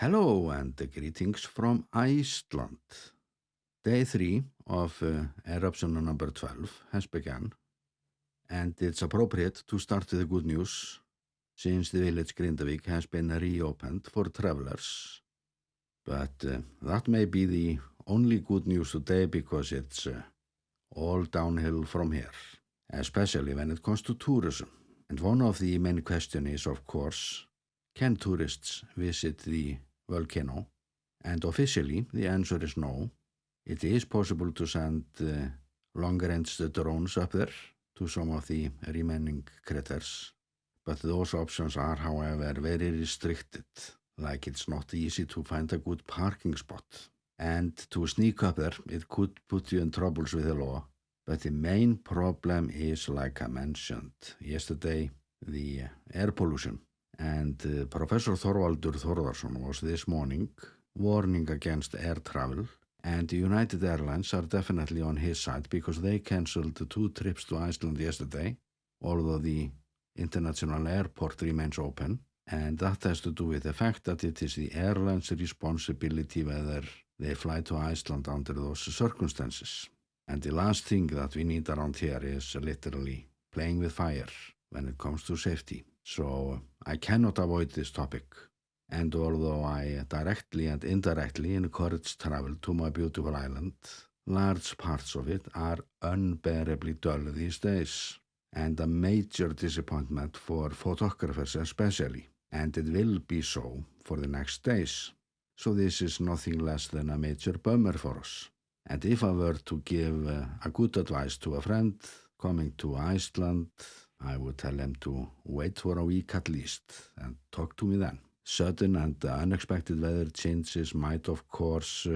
Hello and greetings from Iceland. Day 3 of eruption number 12 has begun, and it's appropriate to start with the good news since the village Grindavik has been reopened for travelers. But that may be the only good news today because it's all downhill from here, especially when it comes to tourism. And one of the main questions is, of course, can tourists visit the volcano? And officially, the answer is no. It is possible to send long-range drones up there to some of the remaining craters, but those options are, however, very restricted, like it's not easy to find a good parking spot. And to sneak up there, it could put you in troubles with the law. But the main problem is, like I mentioned yesterday, the air pollution. And Professor Þorvaldur Þórðarson was this morning warning against air travel, and United Airlines are definitely on his side because they cancelled 2 trips to Iceland yesterday, although the international airport remains open, and that has to do with the fact that it is the airline's responsibility whether they fly to Iceland under those circumstances. And the last thing that we need around here is literally playing with fire when it comes to safety. So I cannot avoid this topic. And although I directly and indirectly encourage travel to my beautiful island, large parts of it are unbearably dull these days, and a major disappointment for photographers especially, and it will be so for the next days. So this is nothing less than a major bummer for us. And if I were to give a good advice to a friend coming to Iceland, I would tell him to wait for a week at least and talk to me then. Sudden and unexpected weather changes might, of course,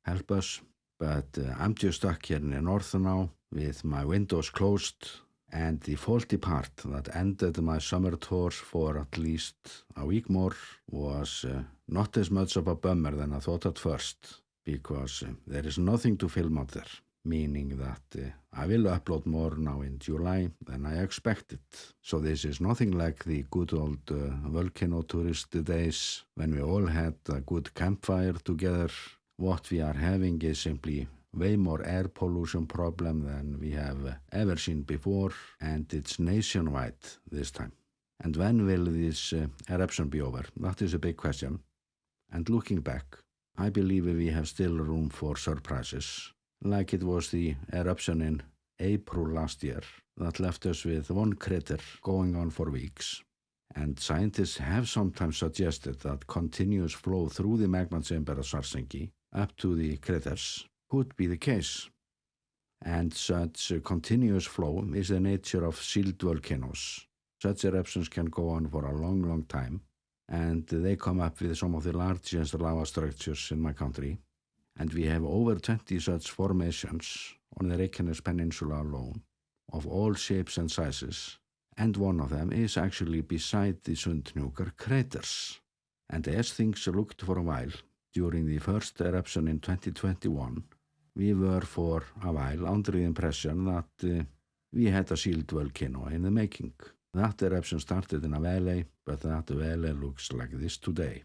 help us, but I'm just stuck here in the north now with my windows closed, and the faulty part that ended my summer tours for at least a week more was not as much of a bummer than I thought at first, because there is nothing to film out there, meaning that I will upload more now in July than I expected. So this is nothing like the good old volcano tourist days when we all had a good campfire together. What we are having is simply way more air pollution problem than we have ever seen before, and it's nationwide this time. And when will this eruption be over? That is a big question. And looking back, I believe we have still room for surprises, like it was the eruption in April last year that left us with one crater going on for weeks. And scientists have sometimes suggested that continuous flow through the magma chamber of Svartsengi up to the craters could be the case. And such continuous flow is the nature of sealed volcanoes. Such eruptions can go on for a long, long time, and they come up with some of the largest lava structures in my country. And we have over 20 such formations on the Reykjanes Peninsula alone, of all shapes and sizes, and one of them is actually beside the Sundhnúkar craters. And as things looked for a while, during the first eruption in 2021, we were for a while under the impression that we had a sealed volcano in the making. That eruption started in a valley, but that valley looks like this today.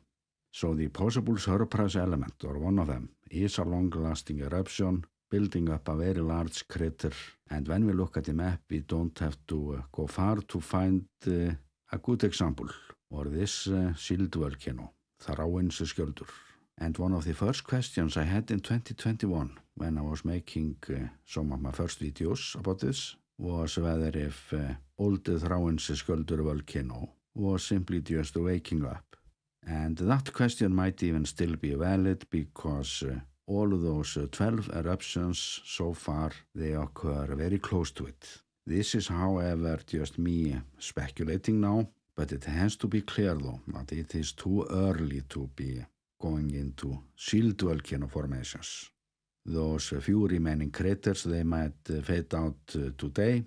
So the possible surprise element, or one of them, is a long-lasting eruption, building up a very large crater. And when we look at the map, we don't have to go far to find a good example, or this sealed volcano, Þráinsskjöldur. And one of the first questions I had in 2021, when I was making some of my first videos about this, was whether if old Þráinsskjöldur volcano was simply just waking up. And that question might even still be valid because all of those 12 eruptions so far, they occur very close to it. This is, however, just me speculating now, but it has to be clear though that it is too early to be going into sealed volcano formations. Those few remaining craters, they might fade out today,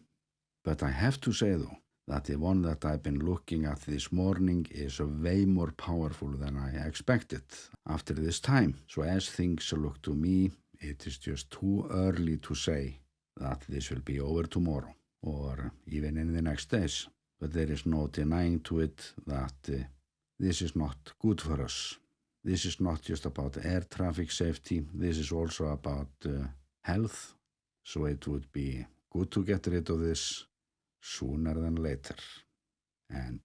but I have to say though, that the one that I've been looking at this morning is way more powerful than I expected after this time. So as things look to me, it is just too early to say that this will be over tomorrow or even in the next days. But there is no denying to it that this is not good for us. this is not just about air traffic safety, this is also about health, so it would be good to get rid of this sooner than later. And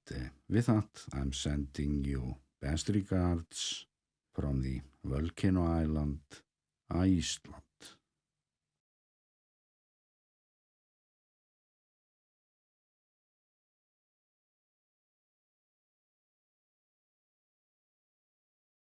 with that, I'm sending you best regards from the volcano island, Iceland.